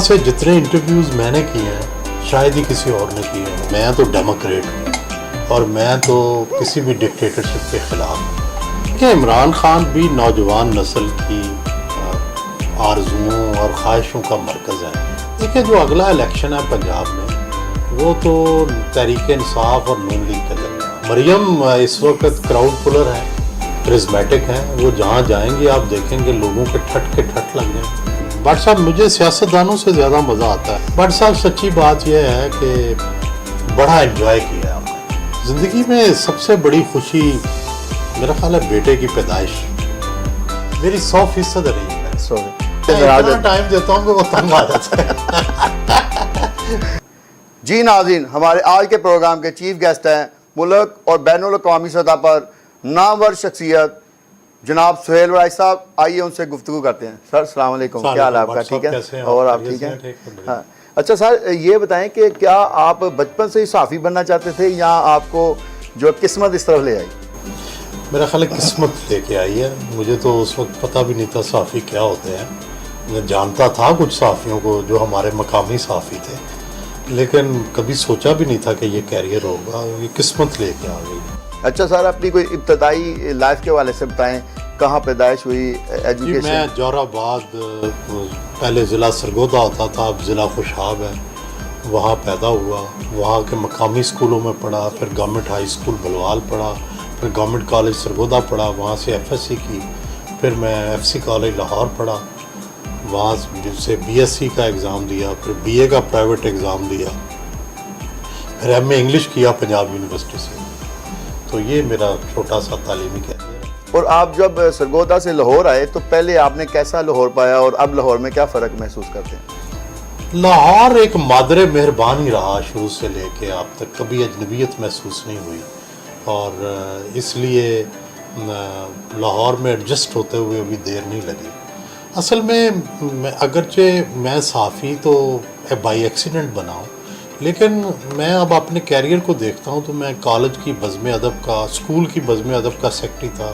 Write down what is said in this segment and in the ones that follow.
سے جتنے انٹرویوز میں نے کیے ہیں شاید ہی کسی اور نے کیے ہیں. میں تو ڈیموکریٹ ہوں اور میں تو کسی بھی ڈکٹیٹرشپ کے خلاف ہوں کہ عمران خان بھی نوجوان نسل کی آرزوؤں اور خواہشوں کا مرکز ہے. دیکھیں جو اگلا الیکشن ہے پنجاب میں وہ تو تحریک انصاف اور نون لیگ کا درمیان. مریم اس وقت کراؤڈ پلر ہے, کرزمیٹک ہیں, وہ جہاں جائیں گے آپ دیکھیں گے لوگوں کے ٹھٹ لگ جائیں. بٹ صاحب مجھے سیاستدانوں سے زیادہ مزہ آتا ہے. بٹ صاحب سچی بات یہ ہے کہ بڑا انجوائے کیا ہے آپ نے زندگی میں. سب سے بڑی خوشی میرا خیال ہے بیٹے کی پیدائش میری 100% رہی ہے. اتنا ٹائم دیتا ہوں کہ وہ تنگ آ جاتا ہے. جی ناظرین, ہمارے آج کے پروگرام کے چیف گیسٹ ہیں ملک اور بین الاقوامی سطح پر نامور شخصیت جناب سہیل وڑائی صاحب. آئیے ان سے گفتگو کرتے ہیں. سر السلام علیکم, کیا حال ہے آپ کا؟ ٹھیک ہے اور آپ ٹھیک ہیں؟ ہاں اچھا سر, یہ بتائیں کہ کیا آپ بچپن سے ہی صحافی بننا چاہتے تھے یا آپ کو جو قسمت اس طرف لے آئی؟ میرا خیال ہے قسمت لے کے آئی ہے. مجھے تو اس وقت پتہ بھی نہیں تھا صحافی کیا ہوتے ہیں. میں جانتا تھا کچھ صحافیوں کو جو ہمارے مقامی صحافی تھے, لیکن کبھی سوچا بھی نہیں تھا کہ یہ کیریئر ہوگا. یہ قسمت لے کے آ گئی. اچھا سر, اپنی کوئی ابتدائی لائف کے حوالے سے بتائیں, کہاں پیدائش ہوئی, ایجوکیشن؟ جی میں جور آباد, پہلے ضلع سرگودا ہوتا تھا, اب ضلع خوشاب ہے, وہاں پیدا ہوا. وہاں کے مقامی اسکولوں میں پڑھا, پھر گورنمنٹ ہائی اسکول بلوال پڑھا, پھر گورنمنٹ کالج سرگودا پڑھا, وہاں سے ایف ایس سی کی, پھر میں ایف سی کالج لاہور پڑھا, وہاں سے بی ایس سی کا ایگزام دیا, پھر بی اے کا پرائیویٹ ایگزام دیا, پھر ایم اے انگلش کیا پنجاب یونیورسٹی سے. تو یہ میرا چھوٹا سا تعلیمی کیریئر ہے. اور آپ جب سرگودا سے لاہور آئے تو پہلے آپ نے کیسا لاہور پایا اور اب لاہور میں کیا فرق محسوس کرتے ہیں؟ لاہور ایک مادر مہربان ہی رہا شروع سے لے کے اب تک. کبھی اجنبیت محسوس نہیں ہوئی اور اس لیے لاہور میں ایڈجسٹ ہوتے ہوئے ابھی دیر نہیں لگی. اصل میں اگرچہ میں صحافی تو بائی ایکسیڈنٹ بنا ہوں, لیکن میں اب اپنے کیریئر کو دیکھتا ہوں تو میں کالج کی بزم ادب کا, اسکول کی بزم ادب کا سیکرٹری تھا.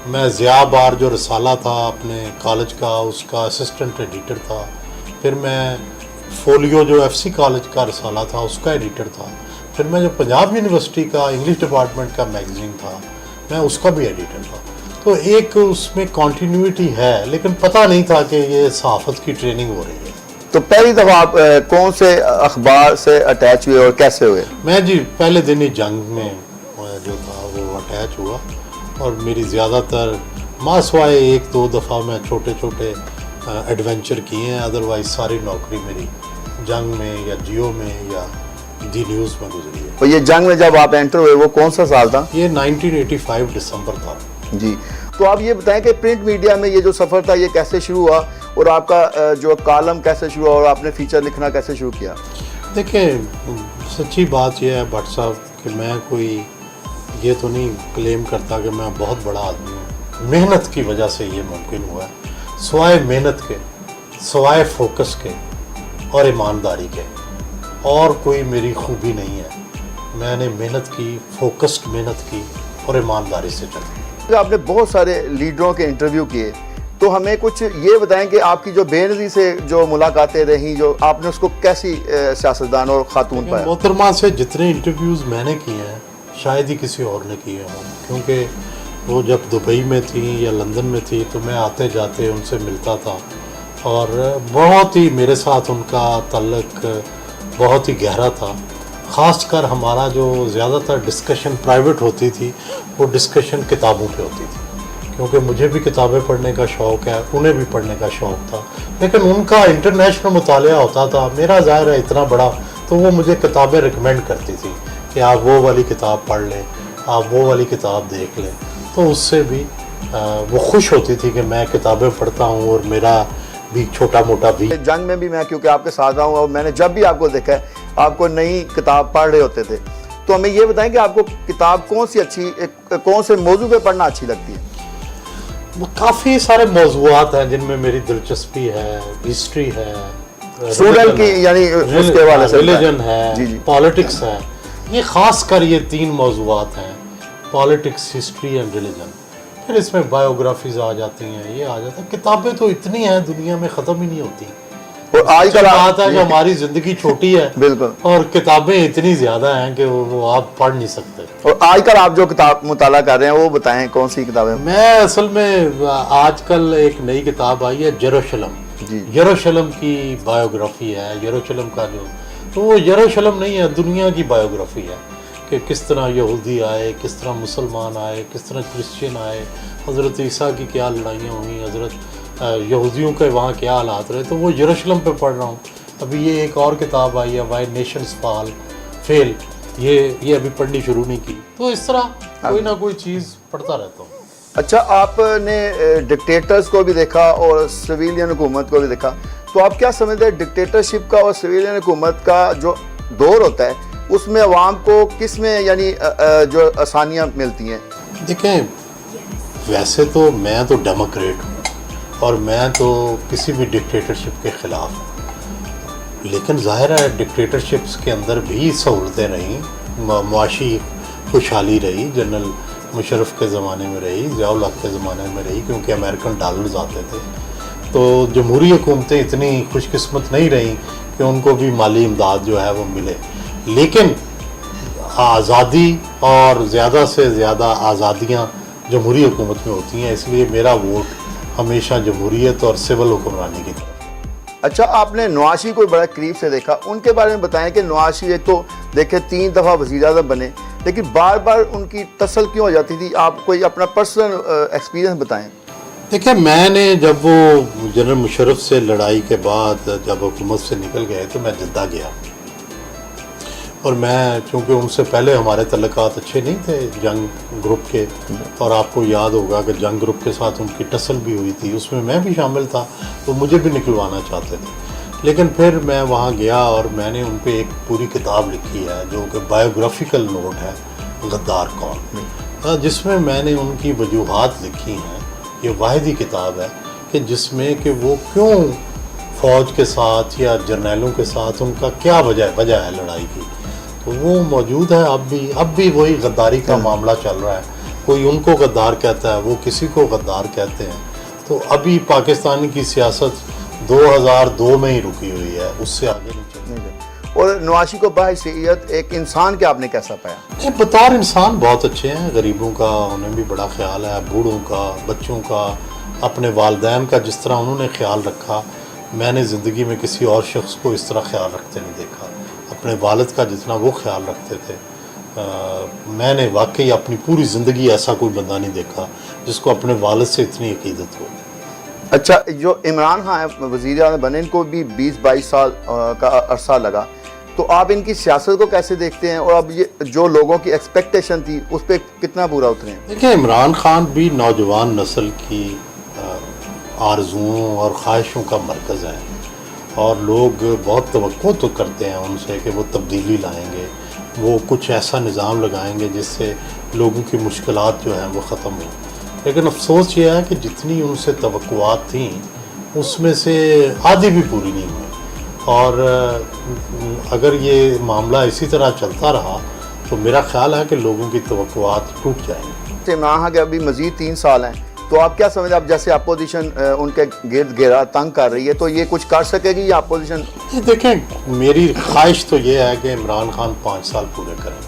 میں ضیاء بار جو رسالہ تھا اپنے کالج کا, اس کا اسسٹنٹ ایڈیٹر تھا. پھر میں فولیو جو ایف سی کالج کا رسالہ تھا اس کا ایڈیٹر تھا. پھر میں جو پنجاب یونیورسٹی کا انگلش ڈپارٹمنٹ کا میگزین تھا میں اس کا بھی ایڈیٹر تھا. تو ایک اس میں کنٹینیوٹی ہے, لیکن پتہ نہیں تھا کہ یہ صحافت کی ٹریننگ ہو رہی ہے. تو پہلی دفعہ آپ کون سے اخبار سے اٹیچ ہوئے اور کیسے ہوئے؟ میں جی پہلے دن ہی جنگ میں جو تھا وہ اٹیچ ہوا, اور میری زیادہ تر سوائے ایک دو دفعہ میں چھوٹے چھوٹے ایڈونچر کیے ہیں, ادروائز ساری نوکری میری جنگ میں یا جیو میں یا دی نیوز میں گزری ہے. اور یہ جنگ میں جب آپ انٹر ہوئے وہ کون سا سال تھا؟ یہ 1985 دسمبر تھا. جی, تو آپ یہ بتائیں کہ پرنٹ میڈیا میں یہ جو سفر تھا یہ کیسے شروع ہوا اور آپ کا جو کالم کیسے شروع ہوا اور آپ نے فیچر لکھنا کیسے شروع کیا؟ دیکھیں سچی بات یہ ہے بٹ صاحب کہ میں کوئی یہ تو نہیں کلیم کرتا کہ میں بہت بڑا آدمی ہوں. محنت کی وجہ سے یہ ممکن ہوا ہے. سوائے محنت کے, سوائے فوکس کے اور ایمانداری کے اور کوئی میری خوبی نہیں ہے. میں نے محنت کی, فوکسڈ محنت کی اور ایمانداری سے چلی. آپ نے بہت سارے لیڈروں کے انٹرویو کیے, تو ہمیں کچھ یہ بتائیں کہ آپ کی جو بے نظیر سے جو ملاقاتیں رہیں, جو آپ نے اس کو کیسی سیاستدان اور خاتون پایا؟ محترمہ سے جتنے انٹرویوز میں نے کیے ہیں شاید ہی کسی اور نے کیے ہوں, کیونکہ وہ جب دبئی میں تھیں یا لندن میں تھی تو میں آتے جاتے ان سے ملتا تھا, اور بہت ہی میرے ساتھ ان کا تعلق بہت ہی گہرا تھا. خاص کر ہمارا جو زیادہ تر ڈسکشن پرائیویٹ ہوتی تھی وہ ڈسکشن کتابوں پہ ہوتی تھی, کیونکہ مجھے بھی کتابیں پڑھنے کا شوق ہے, انہیں بھی پڑھنے کا شوق تھا, لیکن ان کا انٹرنیشنل مطالعہ ہوتا تھا. میرا ظاہر ہے اتنا بڑا, تو وہ مجھے کتابیں ریکمینڈ کرتی تھی کہ آپ وہ والی کتاب پڑھ لیں, آپ وہ والی کتاب دیکھ لیں. تو اس سے بھی وہ خوش ہوتی تھی کہ میں کتابیں پڑھتا ہوں اور میرا بھی چھوٹا موٹا بھی. جنگ میں بھی میں کیونکہ آپ کے ساتھ رہا ہوں اور میں نے جب بھی آپ کو دیکھا ہے آپ کو نئی کتاب پڑھ رہے ہوتے تھے, تو ہمیں یہ بتائیں کہ آپ کو کتاب کون سے موضوع پہ پڑھنا اچھی لگتی ہے؟ کافی سارے موضوعات ہیں جن میں میری دلچسپی ہے. ہسٹری ہے, اسٹوڈنٹ کی یعنی اس کے حوالے سے, ریلیجن ہے, پالیٹکس ہے. یہ خاص کر یہ تین موضوعات ہیں, پالیٹکس, ہسٹری اینڈ ریلیجن. پھر اس میں بایوگرافیز آ جاتی ہیں, یہ آ جاتا ہے. کتابیں تو اتنی ہیں دنیا میں ختم ہی نہیں ہوتی. اور آج کل بات ہے کہ ہماری زندگی چھوٹی ہے بالکل، اور کتابیں اتنی زیادہ ہیں کہ وہ آپ پڑھ نہیں سکتے. اور آج کل آپ جو کتاب مطالعہ کر رہے ہیں وہ بتائیں کون سی کتابیں؟ میں اصل میں آج کل ایک نئی کتاب آئی ہے یروشلم. جی یروشلم کی بایوگرافی ہے. یروشلم کا جو تو وہ یروشلم نہیں ہے، دنیا کی بایوگرافی ہے کہ کس طرح یہودی آئے، کس طرح مسلمان آئے، کس طرح کرسچین آئے، حضرت عیسیٰ کی کیا لڑائیاں ہوئیں، حضرت یہودیوں کے وہاں کیا حالات رہے. تو وہ یروشلم پہ پڑھ رہا ہوں. ابھی یہ ایک اور کتاب آئی ہے وائی نیشنز فیل، یہ ابھی پڑھنی شروع نہیں کی. تو اس طرح کوئی نہ کوئی چیز پڑھتا رہتا ہوں. اچھا، آپ نے ڈکٹیٹرز کو بھی دیکھا اور سویلین حکومت کو بھی دیکھا، تو آپ کیا سمجھتے ہیں ڈکٹیٹرشپ کا اور سویلین حکومت کا جو دور ہوتا ہے اس میں عوام کو کس میں یعنی جو آسانیاں ملتی ہیں؟ دیکھیں، ویسے تو میں تو ڈیموکریٹ ہوں اور میں تو کسی بھی ڈکٹیٹرشپ کے خلاف ہوں، لیکن ظاہر ہے ڈکٹیٹرشپس کے اندر بھی سہولتیں رہیں، معاشی خوشحالی رہی. جنرل مشرف کے زمانے میں رہی، ضیاء الحق کے زمانے میں رہی، کیونکہ امریکن ڈالرز آتے تھے. تو جمہوری حکومتیں اتنی خوش قسمت نہیں رہیں کہ ان کو بھی مالی امداد جو ہے وہ ملے. لیکن آزادی اور زیادہ سے زیادہ آزادیاں جمہوری حکومت میں ہوتی ہیں، اس لیے میرا ووٹ ہمیشہ جمہوریت اور سول حکمرانی کی طرف. اچھا، آپ نے نواز شریف کو بڑا قریب سے دیکھا، ان کے بارے میں بتائیں کہ نواز شریف ایک تو دیکھیں 3 دفعہ وزیر اعظم بنے، لیکن بار بار ان کی ٹسل کیوں ہو جاتی تھی؟ آپ کوئی اپنا پرسنل ایکسپیرینس بتائیں. دیکھیں، میں نے جب وہ جنرل مشرف سے لڑائی کے بعد جب حکومت سے نکل گئے تو میں جدہ گیا، اور میں چونکہ ان سے پہلے ہمارے تعلقات اچھے نہیں تھے جنگ گروپ کے، اور آپ کو یاد ہوگا کہ جنگ گروپ کے ساتھ ان کی ٹسل بھی ہوئی تھی، اس میں بھی شامل تھا، تو مجھے بھی نکلوانا چاہتے تھے. لیکن پھر میں وہاں گیا اور میں نے ان پہ ایک پوری کتاب لکھی ہے جو کہ بایوگرافیکل نوٹ ہے، غدار کون، جس میں نے ان کی وجوہات لکھی ہیں. یہ واحد ہی کتاب ہے کہ جس میں کہ وہ کیوں فوج کے ساتھ یا جرنیلوں کے ساتھ ان کا کیا وجہ ہے لڑائی کی. تو وہ موجود ہے اب بھی وہی غداری کا معاملہ چل رہا ہے. کوئی ان کو غدار کہتا ہے، وہ کسی کو غدار کہتے ہیں. تو ابھی پاکستان کی سیاست 2002 میں ہی رکی ہوئی ہے، اس سے آگے نہیں چل رہی. اور نواز شریف کو بحیثیت ایک انسان کے آپ نے کیسا پایا؟ بطور انسان بہت اچھے ہیں. غریبوں کا انہیں بھی بڑا خیال ہے، بوڑھوں کا، بچوں کا، اپنے والدین کا جس طرح انہوں نے خیال رکھا، میں نے زندگی میں کسی اور شخص کو اس طرح خیال رکھتے نہیں دیکھا. اپنے والد کا جتنا وہ خیال رکھتے تھے، میں نے واقعی اپنی پوری زندگی ایسا کوئی بندہ نہیں دیکھا جس کو اپنے والد سے اتنی عقیدت ہو. اچھا، جو عمران خان وزیر اعظم بنے، ان کو بھی 20-22 سال کا عرصہ لگا، تو آپ ان کی سیاست کو کیسے دیکھتے ہیں، اور اب یہ جو لوگوں کی ایکسپیکٹیشن تھی اس پہ کتنا پورا اترے ہیں؟ دیکھیں، عمران خان بھی نوجوان نسل کی آرزوؤں اور خواہشوں کا مرکز ہے، اور لوگ بہت توقع تو کرتے ہیں ان سے کہ وہ تبدیلی لائیں گے، وہ کچھ ایسا نظام لگائیں گے جس سے لوگوں کی مشکلات جو ہیں وہ ختم ہوں. لیکن افسوس یہ ہے کہ جتنی ان سے توقعات تھیں اس میں سے آدھی بھی پوری نہیں ہوئی، اور اگر یہ معاملہ اسی طرح چلتا رہا تو میرا خیال ہے کہ لوگوں کی توقعات ٹوٹ جائیں گی. عمران خان کے ابھی مزید 3 سال ہیں، تو آپ کیا سمجھتے ہیں؟ اب جیسے اپوزیشن ان کے گرد گھیرا تنگ کر رہی ہے، تو یہ کچھ کر سکے گی یا اپوزیشن؟ دیکھیں، میری خواہش تو یہ ہے کہ عمران خان 5 سال پورے کریں،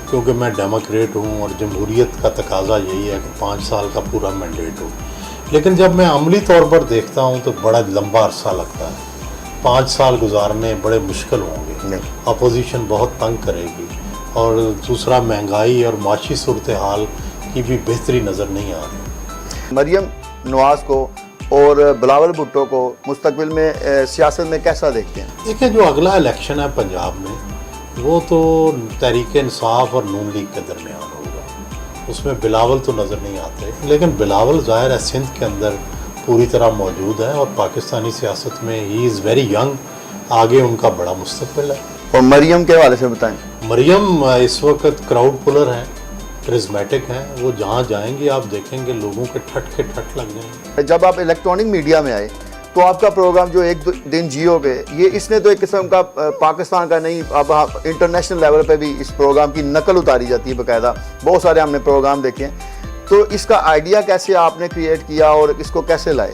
کیونکہ میں ڈیموکریٹ ہوں اور جمہوریت کا تقاضا یہی ہے کہ 5 سال کا پورا مینڈیٹ ہو. لیکن جب میں عملی طور پر دیکھتا ہوں تو بڑا لمبا عرصہ لگتا ہے. 5 سال گزارنے بڑے مشکل ہوں گے، اپوزیشن بہت تنگ کرے گی، اور دوسرا مہنگائی اور معاشی صورتحال کی بھی بہتری نظر نہیں آ رہی. مریم نواز کو اور بلاول بھٹو کو مستقبل میں سیاست میں کیسا دیکھتے ہیں؟ دیکھیں، جو اگلا الیکشن ہے پنجاب میں وہ تو تحریک انصاف اور نون لیگ کے درمیان ہوگا. اس میں بلاول تو نظر نہیں آتے، لیکن بلاول ظاہر ہے سندھ کے اندر پوری طرح موجود ہے، اور پاکستانی سیاست میں ہی از ویری ینگ، آگے ان کا بڑا مستقبل ہے. اور مریم کے حوالے سے بتائیں. مریم اس وقت کراؤڈ پولر ہیں، کرزمیٹک ہیں، وہ جہاں جائیں گی آپ دیکھیں گے لوگوں کے ٹھٹ لگ جائیں گے. جب آپ الیکٹرانک میڈیا میں آئے تو آپ کا پروگرام جو ایک دن جیو پہ، یہ اس نے تو ایک قسم کا پاکستان کا نہیں، اب انٹرنیشنل لیول پہ بھی اس پروگرام کی نقل اتاری جاتی ہے باقاعدہ. بہت سارے ہم نے پروگرام دیکھے ہیں، تو اس کا آئیڈیا کیسے آپ نے کریٹ کیا اور اس کو کیسے لائے؟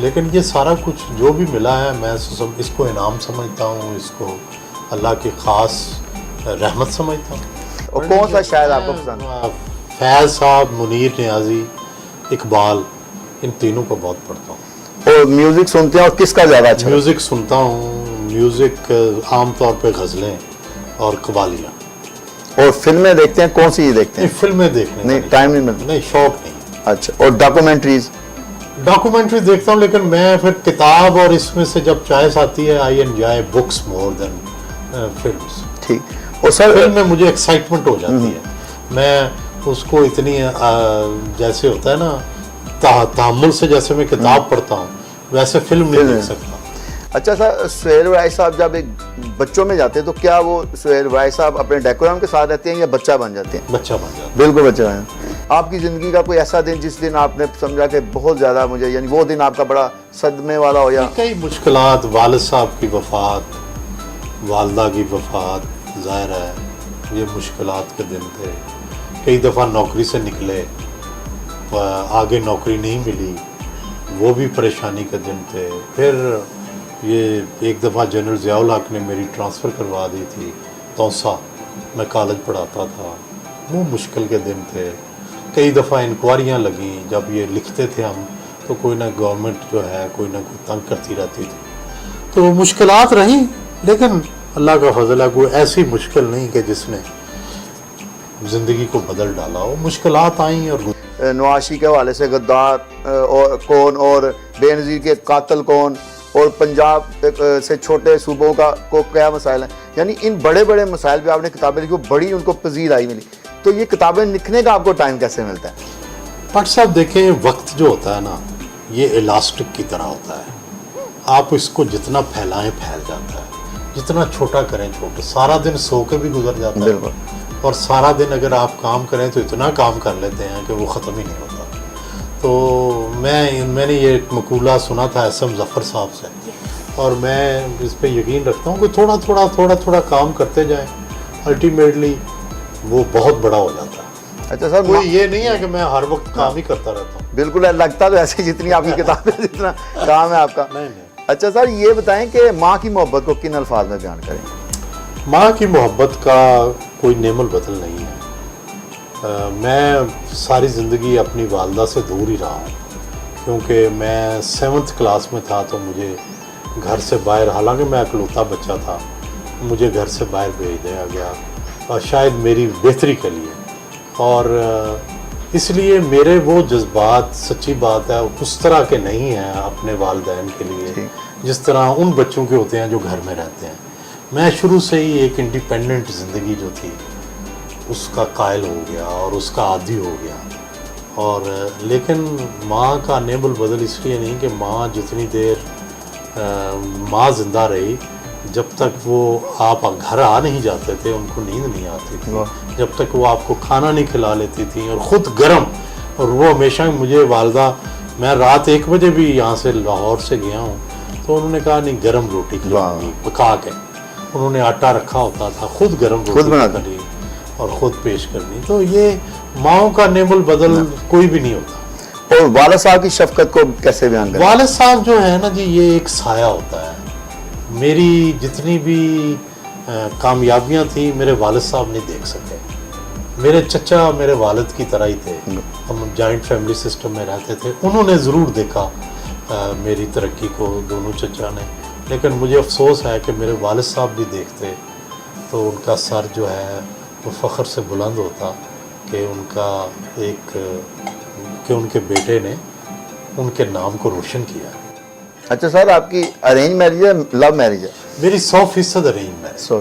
لیکن یہ سارا کچھ جو بھی ملا ہے میں اس کو انعام سمجھتا ہوں, اس کو اللہ کی خاص رحمت سمجھتا ہوں. اور کون سا شاعر آپ کو پسند؟ فیض صاحب, منیر نیازی, اقبال, ان تینوں کو بہت پڑھتا ہوں. اور میوزک سنتے ہیں اور کس کا زیادہ اچھا؟ میوزک سنتا ہوں, میوزک عام طور پہ غزلیں اور قوالیاں. اور فلمیں دیکھتے ہیں, کون سی دیکھتے ہیں؟ فلمیں دیکھنے نہیں, ٹائم نہیں ملتا. نہیں, شوق نہیں. اچھا, اور ڈاکومنٹریز؟ ڈاکومنٹری دیکھتا ہوں, لیکن میں پھر کتاب اور اس میں سے جب چوائس آتی ہے I enjoy books more than films. ٹھیک. اور سر فلم میں مجھے ایکسائٹمنٹ ہو جاتی ہے, میں اس کو اتنی جیسے ہوتا ہے نا تحمل سے, جیسے میں کتاب پڑھتا ہوں ویسے فلم نہیں دیکھ سکتا. اچھا سر, سہیل وائس صاحب جب ایک بچوں میں جاتے ہیں تو کیا وہ سہیل وائس صاحب اپنے ڈیکورام کے ساتھ رہتے ہیں یا بچہ بن جاتے ہیں؟ بچہ بن جاتا ہے. بالکل بچہ بن. آپ کی زندگی کا کوئی ایسا دن جس دن آپ نے سمجھا کہ بہت زیادہ مجھے, یعنی وہ دن آپ کا بڑا صدمے والا ہو؟ یا کئی مشکلات, والد صاحب کی وفات, والدہ کی وفات, ظاہر ہے یہ مشکلات کے دن تھے. کئی دفعہ نوکری سے نکلے, آگے نوکری نہیں ملی, وہ بھی پریشانی کے دن تھے. پھر یہ ایک دفعہ جنرل ضیاء الحق نے میری ٹرانسفر کروا دی تھی توسا, میں کالج پڑھاتا تھا, وہ مشکل کے دن تھے. کئی دفعہ انکوائریاں لگیں, جب یہ لکھتے تھے ہم تو کوئی نہ گورنمنٹ جو ہے کوئی نہ کوئی تنگ کرتی رہتی تھی, تو مشکلات رہیں. لیکن اللہ کا فضل ہے, کوئی ایسی مشکل نہیں کہ جس نے زندگی کو بدل ڈالا ہو. مشکلات آئیں اور نواشی کے حوالے سے غدار اور کون, اور بے نظیر کے قاتل کون, اور پنجاب سے چھوٹے صوبوں کو کیا مسائل ہیں, یعنی ان بڑے بڑے مسائل پہ آپ نے کتابیں لکھی, بڑی ان کو پذیر آئی ملی. تو یہ کتابیں لکھنے کا آپ کو ٹائم کیسے ملتا ہے؟ بٹ صاحب دیکھیں, وقت جو ہوتا ہے نا یہ الاسٹک کی طرح ہوتا ہے. آپ اس کو جتنا پھیلائیں پھیل جاتا ہے, جتنا چھوٹا کریں چھوٹا. سارا دن سو کے بھی گزر جاتا ہے, اور سارا دن اگر آپ کام کریں تو اتنا کام کر لیتے ہیں کہ وہ ختم ہی نہیں ہوتا. تو میں نے یہ ایک مقولہ سنا تھا ایس ایم ظفر صاحب سے, اور میں اس پہ یقین رکھتا ہوں کہ تھوڑا تھوڑا کام کرتے جائیں, الٹیمیٹلی وہ بہت بڑا ہو جاتا ہے. اچھا سر, کوئی یہ نہیں ہے کہ میں ہر وقت کام ہی کرتا رہتا ہوں. بالکل لگتا تو ایسے جتنی آپ کی کتابیں جتنا کام ہے آپ کا. نہیں. اچھا سر, یہ بتائیں کہ ماں کی محبت کو کن الفاظ میں بیان کریں؟ ماں کی محبت کا کوئی نعم البدل نہیں ہے. میں ساری زندگی اپنی والدہ سے دور ہی رہا ہوں, کیونکہ میں 7th کلاس میں تھا تو مجھے گھر سے باہر, حالانکہ میں اکلوتا بچہ تھا, مجھے گھر سے باہر بھیج دیا گیا, اور شاید میری بہتری کے لیے. اور اس لیے میرے وہ جذبات, سچی بات ہے, اس طرح کے نہیں ہیں اپنے والدین کے لیے جس طرح ان بچوں کے ہوتے ہیں جو گھر میں رہتے ہیں. میں شروع سے ہی ایک انڈیپینڈنٹ زندگی جو تھی اس کا قائل ہو گیا اور اس کا عادی ہو گیا. اور لیکن ماں کا نعم البدل اس لیے نہیں کہ ماں جتنی دیر ماں زندہ رہی, جب تک وہ آپ گھر آ نہیں جاتے تھے ان کو نیند نہیں آتی تھی, جب تک وہ آپ کو کھانا نہیں کھلا لیتی تھی, اور خود گرم. اور وہ ہمیشہ مجھے والدہ, میں رات 1 بجے بھی یہاں سے لاہور سے گیا ہوں تو انہوں نے کہا نہیں گرم روٹی کھلانی, پکا کے. انہوں نے آٹا رکھا ہوتا تھا, خود گرم روٹی پکانی اور خود پیش کرنی. تو یہ ماؤں کا نعم البدل کوئی بھی نہیں ہوتا. اور والد صاحب کی شفقت کو کیسے بیان کریں؟ والد صاحب جو ہے نا جی, یہ ایک سایہ ہوتا ہے. میری جتنی بھی کامیابیاں تھیں میرے والد صاحب نہیں دیکھ سکے. میرے چچا میرے والد کی طرح ہی تھے, ہم جوائنٹ فیملی سسٹم میں رہتے تھے. انہوں نے ضرور دیکھا میری ترقی کو, دونوں چچا نے, لیکن مجھے افسوس ہے کہ میرے والد صاحب بھی دیکھتے تو ان کا سر جو ہے وہ فخر سے بلند ہوتا کہ ان کا کہ ان کے بیٹے نے ان کے نام کو روشن کیا. اچھا سر, آپ کی ارینج میرج ہے, لو میرج ہے؟ میری 100% ارینج میرج.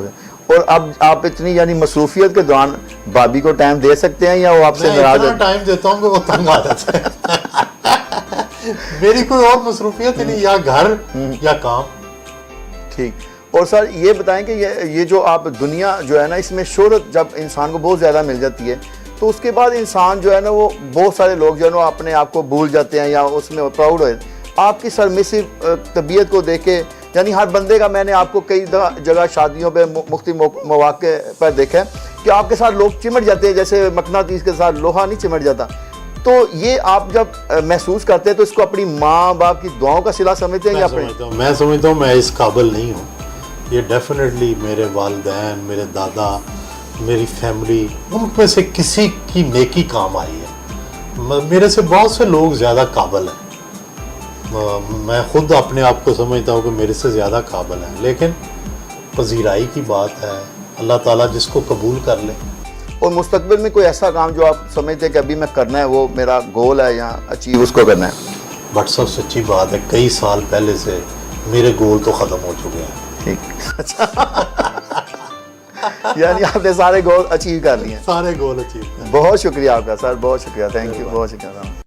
اور اب آپ اتنی یعنی مصروفیت کے دوران بھابھی کو ٹائم دے سکتے ہیں یا وہ آپ سے ناراض ہے؟ میں ٹائم دیتا ہوں کہ وہ تنگ آ جاتا ہے. میری کوئی اور مصروفیت ہی نہیں, یا گھر یا کام. ٹھیک. اور سر یہ بتائیں کہ یہ جو آپ دنیا جو ہے نا, اس میں شہرت جب انسان کو بہت زیادہ مل جاتی ہے تو اس کے بعد انسان جو ہے نا, وہ بہت سارے لوگ جو ہے نا اپنے آپ کو بھول جاتے ہیں یا اس میں پراؤڈ ہو جاتے ہیں. آپ کی سرمسیو طبیعت کو دیکھ کے, یعنی ہر بندے کا, میں نے آپ کو کئی جگہ شادیوں پہ مختلف مواقع پر دیکھا ہے کہ آپ کے ساتھ لوگ چمٹ جاتے ہیں, جیسے مقناطیس کے ساتھ لوہا نہیں چمٹ جاتا. تو یہ آپ جب محسوس کرتے ہیں تو اس کو اپنی ماں باپ کی دعاؤں کا صلہ سمجھتے ہیں یا اپنے؟ میں سمجھتا ہوں میں اس قابل نہیں ہوں. یہ ڈیفینیٹلی میرے والدین، میرے دادا، میری فیملی، ان میں سے کسی کی نیکی کام آئی ہے. میرے سے بہت سے لوگ زیادہ قابل ہیں، میں خود اپنے آپ کو سمجھتا ہوں کہ میرے سے زیادہ قابل ہیں، لیکن پذیرائی کی بات ہے. اللہ تعالیٰ جس کو قبول کر لے. اور مستقبل میں کوئی ایسا کام جو آپ سمجھتے ہیں کہ ابھی میں کرنا ہے، وہ میرا گول ہے یا اچیو اس کو کرنا ہے؟ بٹ سب سچی بات ہے، کئی سال پہلے سے میرے گول تو ختم ہو چکے ہیں. ٹھیک، اچھا. یعنی آپ نے سارے گول اچیو کر لیے ہیں. سارے گول اچیو. بہت شکریہ آپ کا سر، بہت شکریہ، تھینک یو، بہت شکریہ.